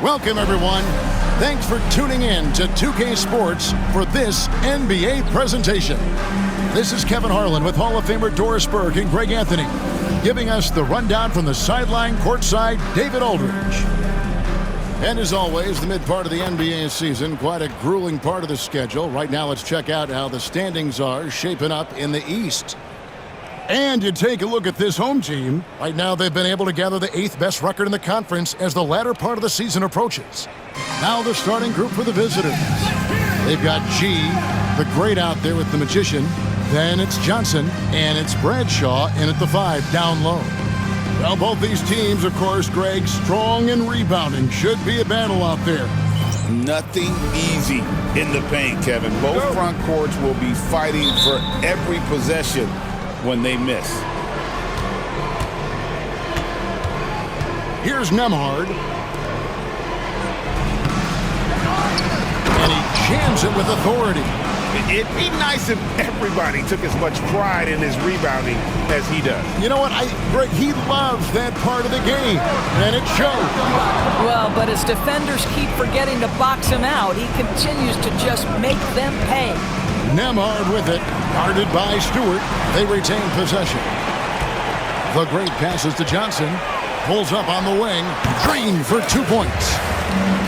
Welcome, everyone. Thanks for tuning in to 2K Sports for this NBA presentation. This is Kevin Harlan with Hall of Famer Doris Burke and Greg Anthony, giving us the rundown from the sideline courtside, David Aldridge. And as always, the mid part of the NBA season, quite a grueling part of the schedule. Right now, let's check out how the standings are shaping up in the East. And you take a look at this home team. Right now, they've been able to gather the 8th best record in the conference as the latter part of the season approaches. Now the starting group for the visitors. They've got G, the great out there with the magician. Then it's Johnson, and it's Bradshaw in at the 5, down low. Well, both these teams, of course, Greg, strong and rebounding. Should be a battle out there. Nothing easy in the paint, Kevin. Both front courts will be fighting for every possession when they miss. Here's Nembhard. And he jams it with authority. It'd be nice if everybody took as much pride in his rebounding as he does. You know what, Greg, he loves that part of the game, and it shows. Well, but as defenders keep forgetting to box him out, he continues to just make them pay. Nembhard with it, guarded by Stewart. They retain possession. The great passes to Johnson. Pulls up on the wing. Green for 2 points.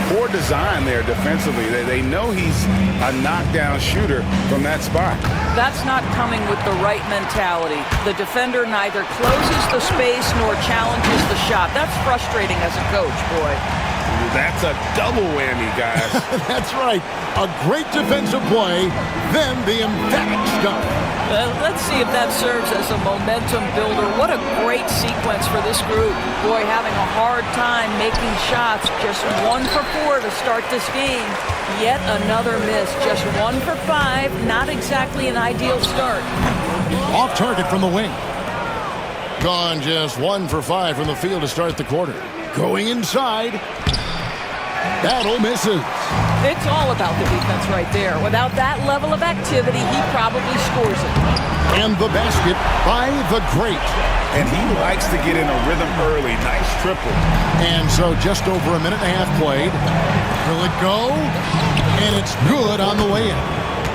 Poor design there defensively. They know he's a knockdown shooter from that spot. That's not coming with the right mentality. The defender neither closes the space nor challenges the shot. That's frustrating as a coach, boy. That's a double whammy, guys. That's right. A great defensive play, then the emphatic stuff. Let's see if that serves as a momentum builder. What a great sequence for this group. Boy, having a hard time making shots. Just 1 for 4 to start this game. Yet another miss. Just 1 for 5. Not exactly an ideal start. Off target from the wing. Gone just 1 for 5 from the field to start the quarter. Going inside. Battle misses. It's all about the defense right there. Without that level of activity, he probably scores it. And the basket by the great. And he likes to get in a rhythm early. Nice triple. And so just over a minute and a half played. Will it go? And it's good on the way in.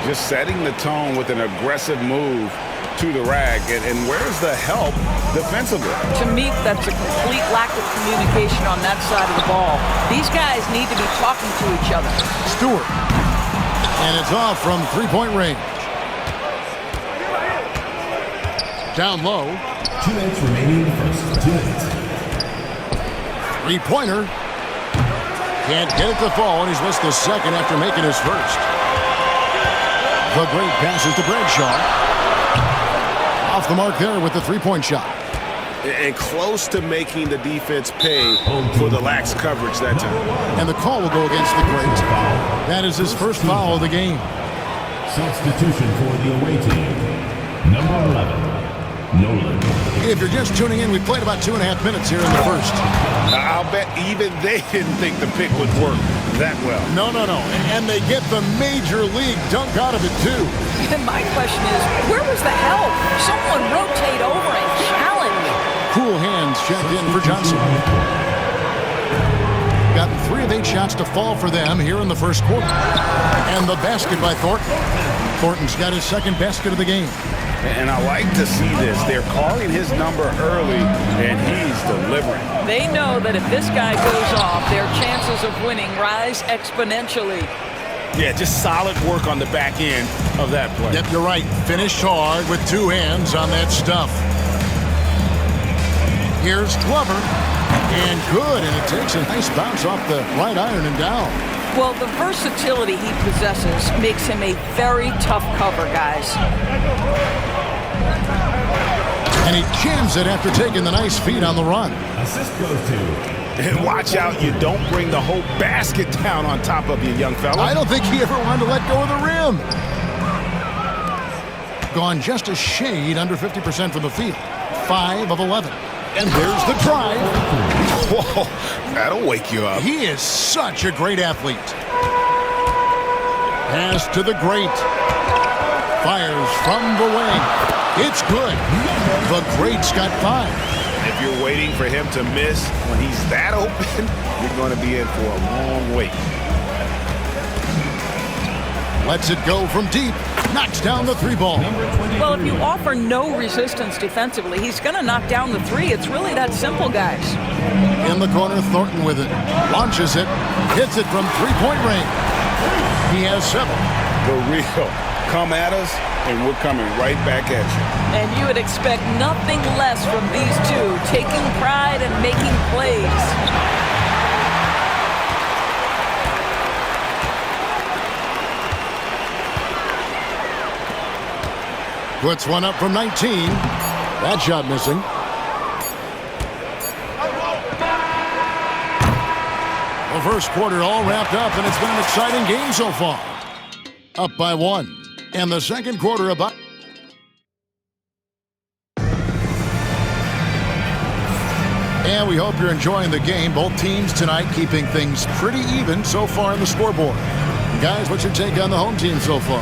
Just setting the tone with an aggressive move to the rag. And where's the help defensively? To me, that's a complete lack of communication on that side of the ball. These guys need to be talking to each other. Stewart. And it's off from three-point range. Down low. 2 minutes remaining in the first. 2 minutes. Three-pointer. Can't get it to fall, and he's missed the second after making his first. The great passes to Bradshaw. Off the mark there with the three-point shot. And close to making the defense pay for the lax coverage that time. And the call will go against the great. That is his first foul of the game. Substitution for the away team. Number 11, Nolan. If you're just tuning in, we played about 2.5 minutes here in the first. I'll bet even they didn't think the pick would work that well. No. And they get the major league dunk out of it, too. And my question is, where was the help? Someone rotate over and challenge. Cool hands checked in for Johnson. Gotten 3 of 8 shots to fall for them here in the first quarter. And the basket by Thornton. Thornton's got his second basket of the game. And I like to see this. They're calling his number early, and he's delivering. They know that if this guy goes off, their chances of winning rise exponentially. Yeah, just solid work on the back end of that play. Yep, you're right. Finished hard with 2 hands on that stuff. Here's Glover. And good, and it takes a nice bounce off the right iron and down. Well, the versatility he possesses makes him a very tough cover, guys. And he jams it after taking the nice feed on the run. Assist goes to. And watch out, you don't bring the whole basket down on top of you, young fella. I don't think he ever wanted to let go of the rim. Gone just a shade under 50% from the field. 5 of 11. And there's the drive. Whoa, that'll wake you up. He is such a great athlete. Pass to the great. Fires from the wing. It's good. The great's got 5. If you're waiting for him to miss when he's that open, you're going to be in for a long wait. Lets it go from deep. Knocks down the three ball. Well, if you offer no resistance defensively, he's going to knock down the three. It's really that simple, guys. In the corner, Thornton with it. Launches it. Hits it from three-point range. He has 7. The real. Come at us, and we're coming right back at you. And you would expect nothing less from these two, taking pride and making plays. Puts one up from 19. That shot missing. The first quarter all wrapped up, and it's been an exciting game so far. Up by 1. And the second quarter about. And we hope you're enjoying the game. Both teams tonight keeping things pretty even so far in the scoreboard. Guys, what's your take on the home team so far?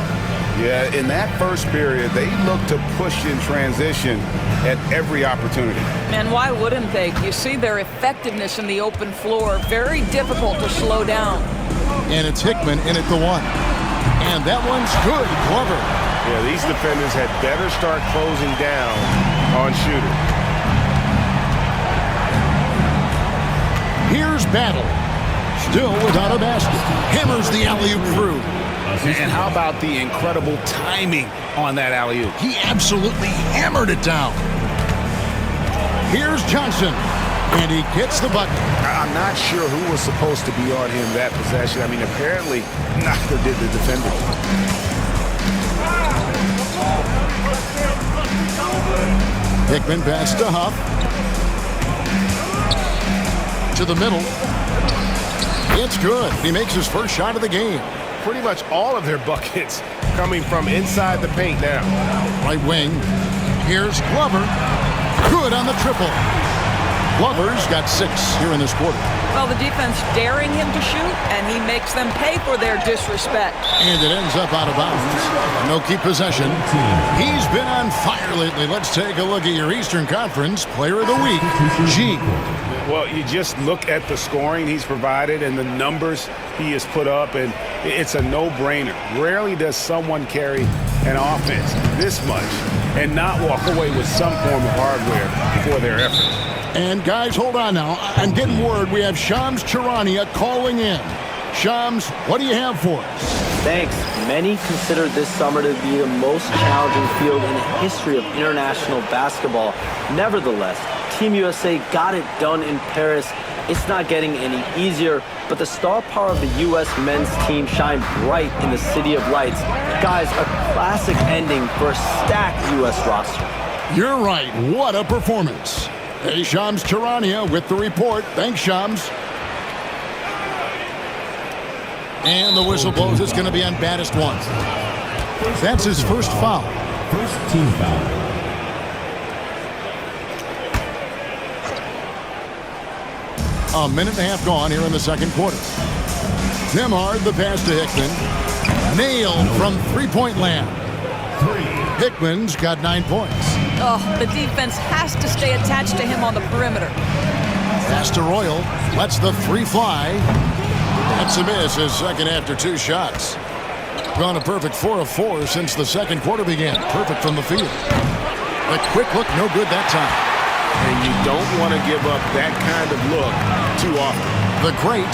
Yeah, in that first period, they looked to push in transition at every opportunity. And why wouldn't they? You see their effectiveness in the open floor. Very difficult to slow down. And it's Hickman in at the 1. And that one's good. Glover. Yeah, these defenders had better start closing down on shooter. Here's Battle. Still without a basket. Hammers the alley-oop through. And how about the incredible timing on that alley-oop? He absolutely hammered it down. Here's Johnson. And he gets the bucket. I'm not sure who was supposed to be on him that possession. I mean, apparently neither did the defender. Hickman pass to Huff. To the middle. It's good. He makes his first shot of the game. Pretty much all of their buckets coming from inside the paint now. Right wing. Here's Glover. Good on the triple. Glover's got 6 here in this quarter. Well, the defense daring him to shoot, and he makes them pay for their disrespect. And it ends up out of bounds. No keep possession. He's been on fire lately. Let's take a look at your Eastern Conference Player of the Week, G. Well, you just look at the scoring he's provided and the numbers he has put up, and it's a no-brainer. Rarely does someone carry an offense this much and not walk away with some form of hardware for their effort. And guys, hold on now. I'm getting word we have Shams Charania calling in. Shams, what do you have for us? Thanks. Many consider this summer to be the most challenging field in the history of international basketball. Nevertheless, Team USA got it done in Paris. It's not getting any easier, but the star power of the U.S. men's team shined bright in the City of Lights. Guys, a classic ending for a stacked U.S. roster. You're right. What a performance. Hey, Shams Charania with the report. Thanks, Shams. And the whistle blows. It's going to be on baddest one. That's his first foul. First team foul. A minute and a half gone here in the second quarter. Nembhard, the pass to Hickman. Nailed from three-point land. Hickman's got 9 points. Oh, the defense has to stay attached to him on the perimeter. Pass to Royal. Lets the 3 fly. That's a miss, his second after 2 shots. Gone a perfect 4 of 4 since the second quarter began. Perfect from the field. A quick look, no good that time. And you don't want to give up that kind of look too often. The great.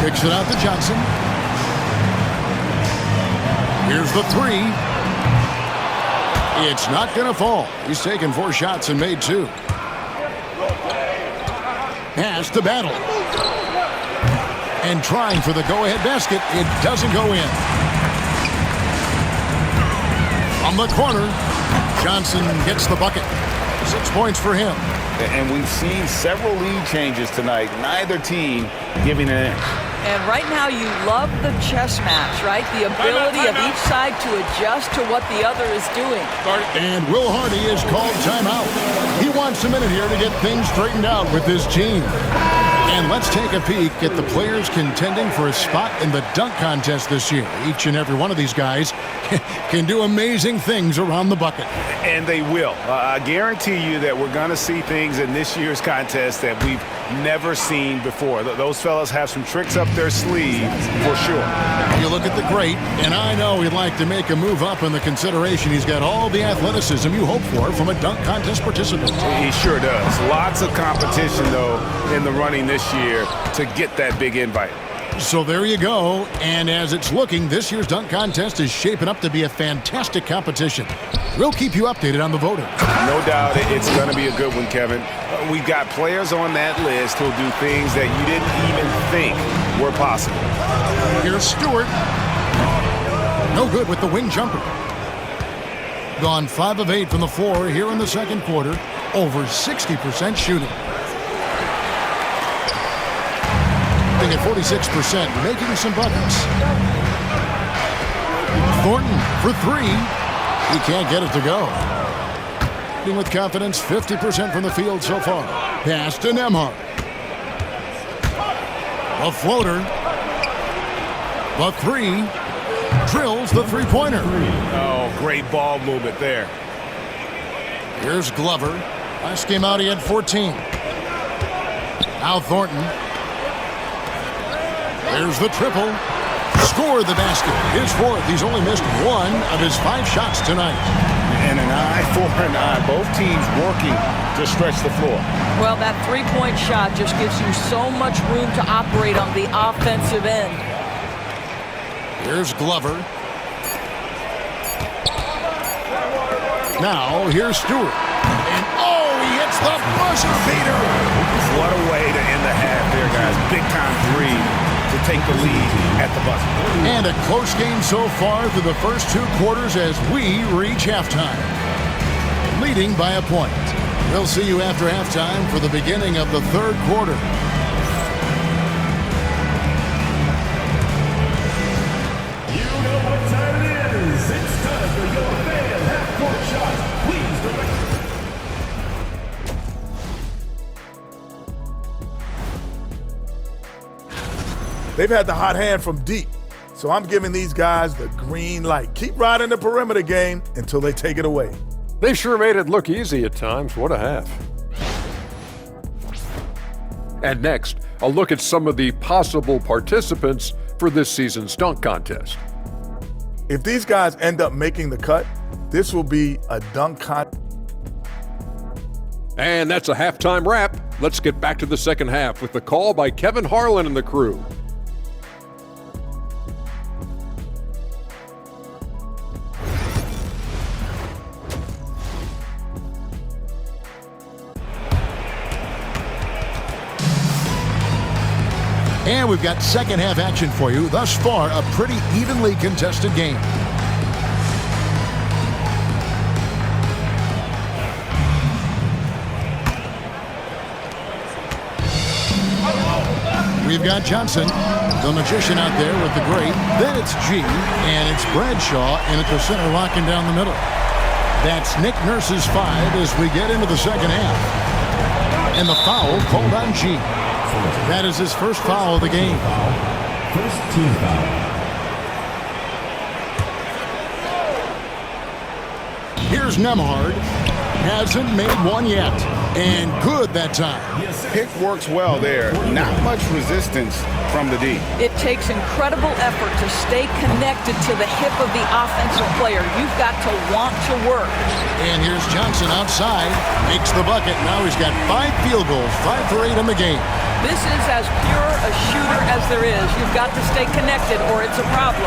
Kicks it out to Johnson. Here's the 3. It's not going to fall. He's taken 4 shots and made 2. Pass to Battle. And trying for the go-ahead basket. It doesn't go in. On the corner, Johnson gets the bucket. 6 points for him. And we've seen several lead changes tonight. Neither team giving an inch. And right now you love the chess match, right? The ability of each side to adjust to what the other is doing. And Will Hardy is called timeout. He wants a minute here to get things straightened out with his team. And let's take a peek at the players contending for a spot in the dunk contest this year. Each and every one of these guys can do amazing things around the bucket. And they will. I guarantee you that we're going to see things in this year's contest that we've never seen before. Those fellas have some tricks up their sleeve for sure. You look at the great, and I know he'd like to make a move up in the consideration. He's got all the athleticism you hope for from a dunk contest participant. He sure does. Lots of competition, though, in the running this year to get that big invite. So there you go. And as it's looking, this year's dunk contest is shaping up to be a fantastic competition. We'll keep you updated on the voting. No doubt it's going to be a good one, Kevin. We've got players on that list who'll do things that you didn't even think were possible. Here's Stewart. No good with the wing jumper. Gone 5 of 8 from the floor here in the second quarter. Over 60% shooting. At 46%, making some buckets. Thornton for 3. He can't get it to go. With confidence, 50% from the field so far. Pass to Nembhard. A floater. The 3. Drills the three-pointer. Oh, great ball movement there. Here's Glover. Last game out, he had 14. Now Thornton. There's the triple. Score the basket. His 4th. He's only missed 1 of his 5 shots tonight. And an eye for an eye. Both teams working to stretch the floor. Well, that three-point shot just gives you so much room to operate on the offensive end. Here's Glover. Now, here's Stewart. And, oh, he hits the buzzer beater. What a way to end the half there, guys. Big-time 3 to take the lead at the buzzer. And a close game so far through the first 2 quarters as we reach halftime. Leading by a point. We'll see you after halftime for the beginning of the 3rd quarter. You know what time it is. It's time for your fan half-court shots. Please direct. They've had the hot hand from deep, so I'm giving these guys the green light. Keep riding the perimeter game until they take it away. They sure made it look easy at times. What a half. And next, a look at some of the possible participants for this season's dunk contest. If these guys end up making the cut, this will be a dunk contest. And that's a halftime wrap. Let's get back to the second half with the call by Kevin Harlan and the crew. And we've got second half action for you. Thus far, a pretty evenly contested game. We've got Johnson, the magician out there with the great. Then it's G, and it's Bradshaw in at the center, locking down the middle. That's Nick Nurse's 5 as we get into the second half. And the foul called on G. That is his first foul of the game. First team foul. Here's Nembhard. Hasn't made one yet. And good that time. Pick works well there. Not much resistance from the D. It takes incredible effort to stay connected to the hip of the offensive player. You've got to want to work. And here's Johnson outside. Makes the bucket. Now he's got 5 field goals. 5 for 8 in the game. This is as pure a shooter as there is. You've got to stay connected or it's a problem.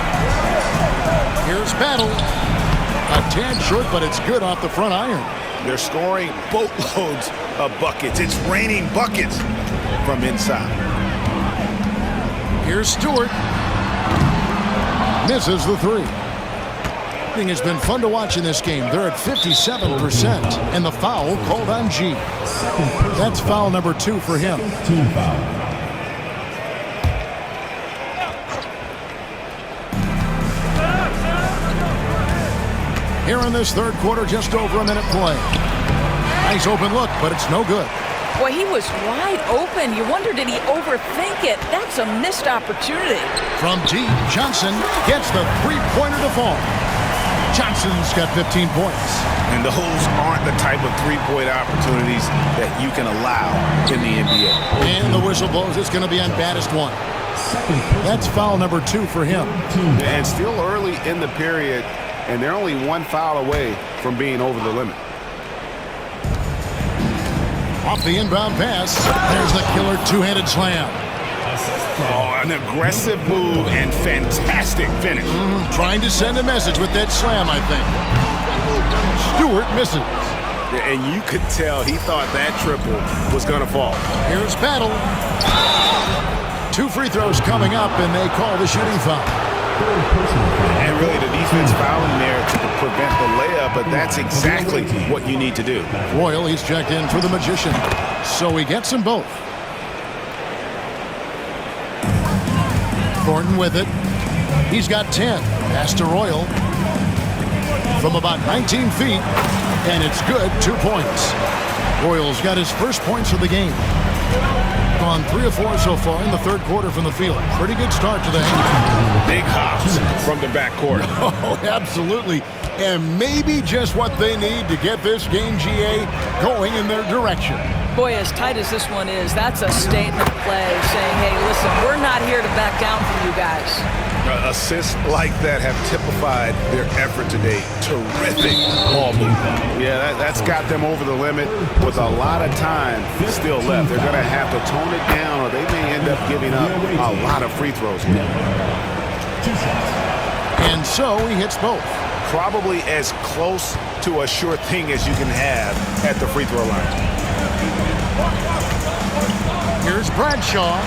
Here's Battle. A tad short, but it's good off the front iron. They're scoring boatloads of buckets. It's raining buckets from inside. Here's Stewart. Misses the 3. It has been fun to watch in this game. They're at 57%. And the foul called on G. That's foul number 2 for him. Team foul. Here in this third quarter, just over a minute play. Nice open look, but it's no good. Boy, he was wide open. You wonder, did he overthink it? That's a missed opportunity. From deep, Johnson gets the three-pointer to fall. Johnson's got 15 points. And those aren't the type of three-point opportunities that you can allow in the NBA. And the whistle blows. It's going to be on baddest one. That's foul number 2 for him. And still early in the period, and they're only one foul away from being over the limit. Off the inbound pass, there's the killer two-handed slam. Oh, an aggressive move and fantastic finish. Trying to send a message with that slam, I think. Stewart misses. And you could tell he thought that triple was going to fall. Here's Battle. 2 free throws coming up, and they call the shooting foul. And really the defense fouling there to prevent the layup, but that's exactly what you need to do. Royal, he's checked in for the Magician. So he gets them both. Thornton with it. He's got 10. Pass to Royal. From about 19 feet, and it's good. 2 points. Royal's got his first points of the game. Gone 3 of 4 so far in the third quarter from the field. Pretty good start to the game. Big hops from the backcourt. Oh, absolutely. And maybe just what they need to get this game, GA, going in their direction. Boy, as tight as this one is, that's a statement play saying, hey, listen, we're not here to back down from you guys. Assists like that have typified their effort today. Terrific ball movement. Yeah, that's got them over the limit with a lot of time still left. They're going to have to tone it down or they may end up giving up a lot of free throws. And so he hits both. Probably as close to a sure thing as you can have at the free throw line. Here's Bradshaw.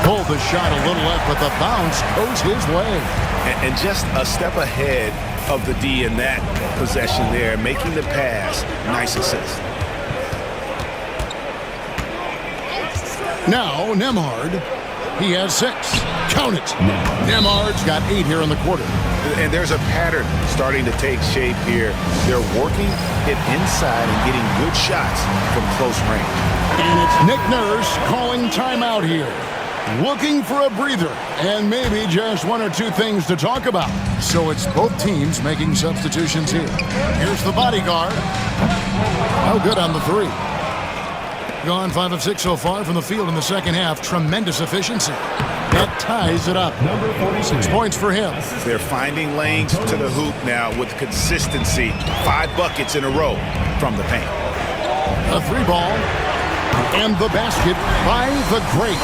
Pulled the shot a little left, but the bounce goes his way. And just a step ahead of the D in that possession there, making the pass. Nice assist. Now Nembhard. He has 6. Count it. Nembhard's got 8 here in the quarter. And there's a pattern starting to take shape here. They're working it inside and getting good shots from close range. And it's Nick Nurse calling timeout here. Looking for a breather and maybe just 1 or 2 things to talk about. So it's both teams making substitutions here. Here's the bodyguard. No good on the 3. Gone 5 of 6 so far from the field in the second half. Tremendous efficiency. That ties it up. 6 points for him. They're finding lanes to the hoop now with consistency. 5 buckets in a row from the paint. A 3 ball. And the basket by the great.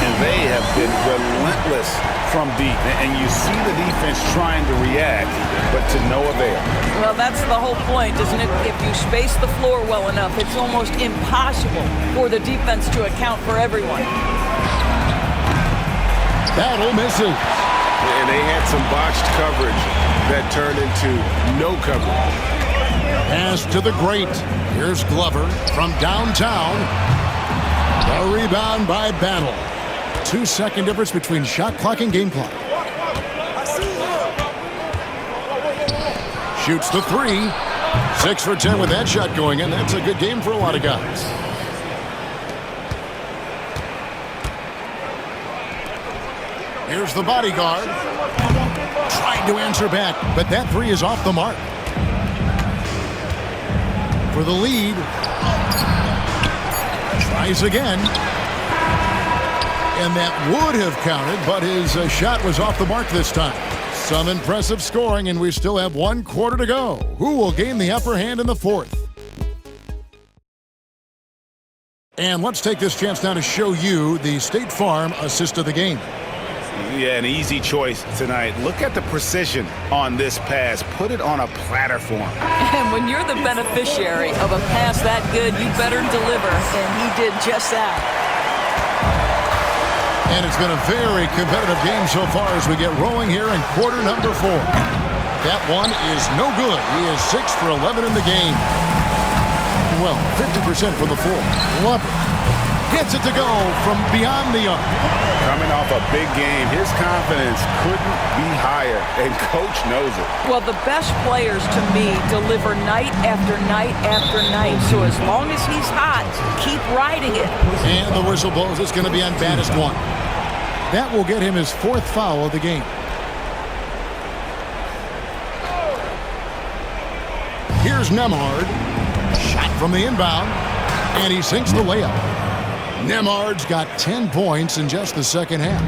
And they have been relentless from deep. And you see the defense trying to react, but to no avail. Well, that's the whole point, isn't it? If you space the floor well enough, it's almost impossible for the defense to account for everyone. Battle misses. And they had some botched coverage that turned into no coverage. Pass to the great. Here's Glover from downtown. The rebound by Battle. 2-second difference between shot clock and game clock. Shoots the 3. 6 for 10 with that shot going in. That's a good game for a lot of guys. Here's the bodyguard. Trying to answer back, but that 3 is off the mark. For the lead. Tries again. And that would have counted, but his shot was off the mark this time. Some impressive scoring, and we still have 1 quarter to go. Who will gain the upper hand in the 4th? And let's take this chance now to show you the State Farm assist of the game. Yeah, an easy choice tonight. Look at the precision on this pass. Put it on a platter for him. And when you're the beneficiary of a pass that good, you better deliver, and he did just that. And it's been a very competitive game so far as we get rolling here in quarter number 4. That one is no good. He is 6 for 11 in the game. Well, 50% from the floor. Love it. Gets it to go from beyond the arc. Coming off a big game, his confidence couldn't be higher, and coach knows it. Well, the best players, to me, deliver night after night after night. So as long as he's hot, keep riding it. And the whistle blows. It's going to be on baddest one. That will get him his 4th foul of the game. Here's Nembhard. Shot from the inbound. And he sinks the layup. Nembhard's got 10 points in just the second half.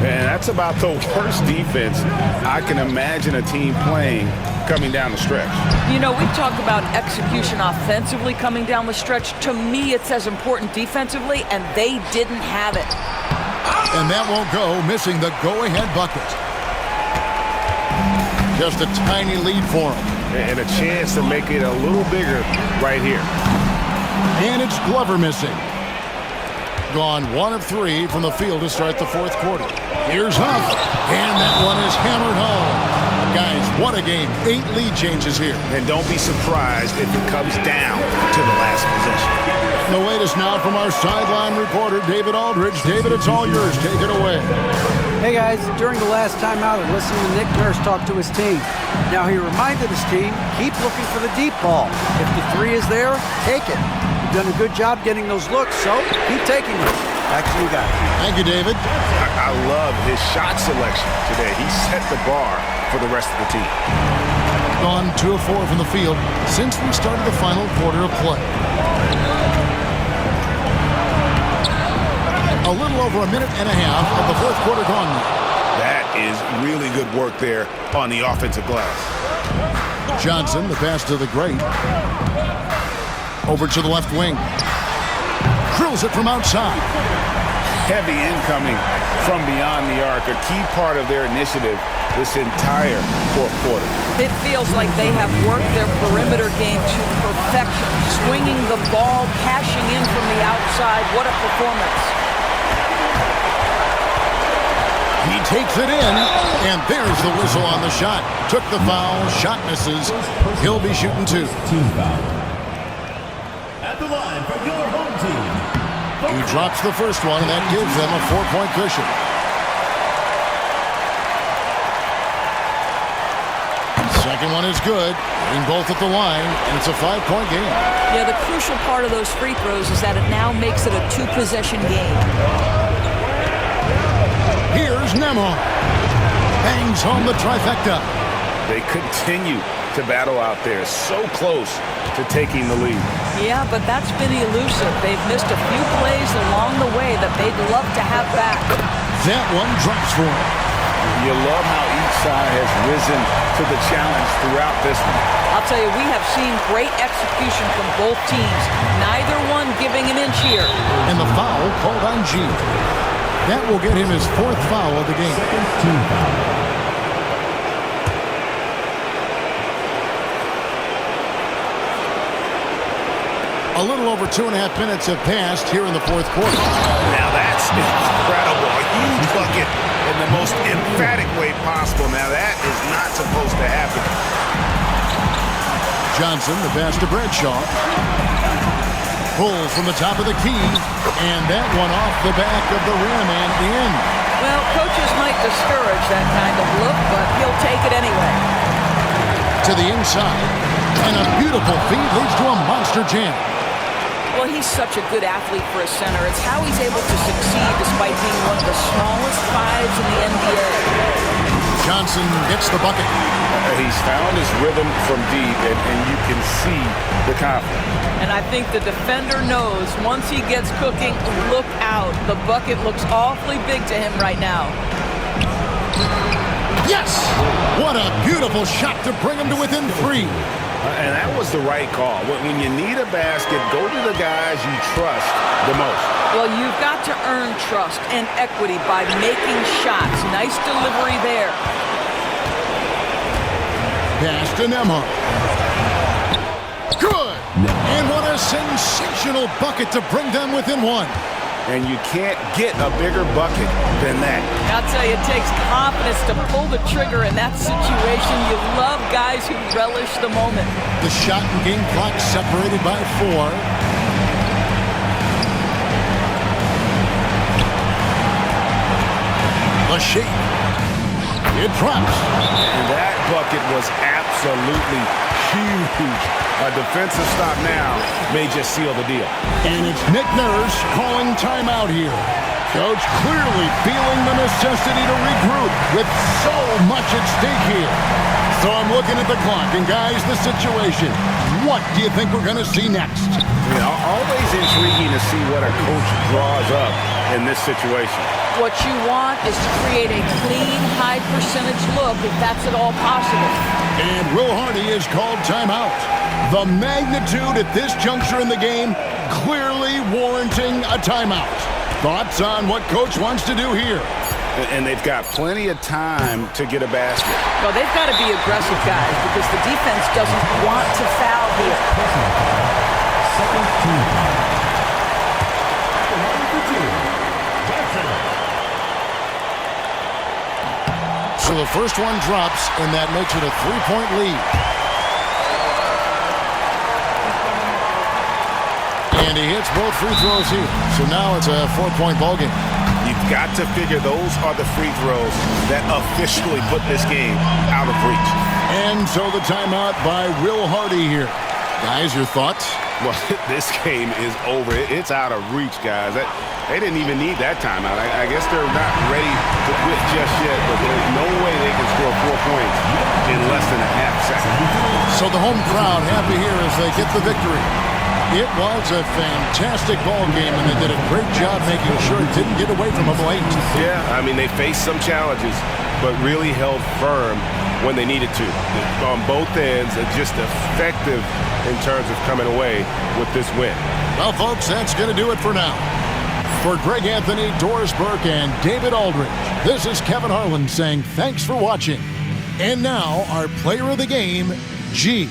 And that's about the worst defense I can imagine a team playing coming down the stretch. You know, we talk about execution offensively coming down the stretch. To me, it's as important defensively, and they didn't have it. And that won't go, missing the go-ahead bucket. Just a tiny lead for him. And a chance to make it a little bigger right here. And it's Glover missing. Gone 1 of 3 from the field to start the 4th quarter. Here's Huff, and that one is hammered home. Guys, what a game. 8 lead changes here. And don't be surprised if it comes down to the last possession. The latest now from our sideline reporter, David Aldridge. David, it's all yours. Take it away. Hey guys, during the last timeout, I listened to Nick Nurse talk to his team. Now he reminded his team, keep looking for the deep ball. If the 3 is there, take it. You've done a good job getting those looks, so keep taking them. Back to you guys. Thank you, David. I love his shot selection today. He set the bar for the rest of the team. Gone 2 of 4 from the field since we started the final quarter of play. A little over a minute and a half of the 4th quarter gone now. That is really good work there on the offensive glass. Johnson, the pass to the great. Over to the left wing. Drills it from outside. Heavy incoming from beyond the arc, a key part of their initiative this entire 4th quarter. It feels like they have worked their perimeter game to perfection. Swinging the ball, cashing in from the outside. What a performance. He takes it in, and there's the whistle on the shot. Took the foul, shot misses. He'll be shooting 2. Team foul. At the line for your home team. He drops the first one, and that gives them a 4-point cushion. Second one is good. Hitting both at the line, and it's a 5-point game. Yeah, the crucial part of those free throws is that it now makes it a 2-possession game. Here's Nembhard. Bangs home the trifecta. They continue to battle out there, so close to taking the lead. Yeah, but that's been elusive. They've missed a few plays along the way that they'd love to have back. That one drops for him. You love how each side has risen to the challenge throughout this one. I'll tell you, we have seen great execution from both teams. Neither one giving an inch here. And the foul called on G. That will get him his 4th foul of the game. Team foul. A little over 2.5 minutes have passed here in the 4th quarter. Now that's incredible. A huge bucket in the most emphatic way possible. Now that is not supposed to happen. Johnson, the pass to Bradshaw. Pulls from the top of the key, and that one off the back of the rim and in. Well, coaches might discourage that kind of look, but he'll take it anyway. To the inside, and a beautiful feed leads to a monster jam. Well, he's such a good athlete for a center. It's how he's able to succeed despite being one of the smallest 5s in the NBA. Johnson gets the bucket. He's found his rhythm from deep, and you can see the confidence. And I think the defender knows once he gets cooking, look out. The bucket looks awfully big to him right now. Yes! What a beautiful shot to bring him to within 3. And that was the right call. When you need a basket, go to the guys you trust the most. Well, you've got to earn trust and equity by making shots. Nice delivery there. Pass to Nembhard. Good! And what a sensational bucket to bring them within 1. And you can't get a bigger bucket than that. I'll tell you, it takes confidence to pull the trigger in that situation. You love guys who relish the moment. The shot and game clock separated by 4. The shake. It drops. And that bucket was absolutely huge. A defensive stop now may just seal the deal. And it's Nick Nurse calling timeout here. Coach clearly feeling the necessity to regroup with so much at stake here. So I'm looking at the clock, and guys, the situation. What do you think we're going to see next? You know, always intriguing to see what a coach draws up in this situation. What you want is to create a clean, high percentage look if that's at all possible. And Will Hardy is called timeout. The magnitude at this juncture in the game clearly warranting a timeout. Thoughts on what Coach wants to do here? And they've got plenty of time to get a basket. Well, they've got to be aggressive, guys, because the defense doesn't want to foul here. Second team. So the first one drops, and that makes it a 3-point lead. And he hits both free throws here. So now it's a 4-point ball game. You've got to figure those are the free throws that officially put this game out of reach. And so the timeout by Will Hardy here. Guys, your thoughts? Well, this game is over. It's out of reach, guys. They didn't even need that timeout. I guess they're not ready to quit just yet, but there's no way they can score 4 points in less than a half second. So the home crowd happy here as they get the victory. It was a fantastic ball game, and they did a great job making sure it didn't get away from them late. Yeah, I mean, they faced some challenges, but really held firm when they needed to. On both ends, just effective in terms of coming away with this win. Well, folks, that's going to do it for now. For Greg Anthony, Doris Burke, and David Aldridge, this is Kevin Harlan saying thanks for watching. And now, our player of the game, G.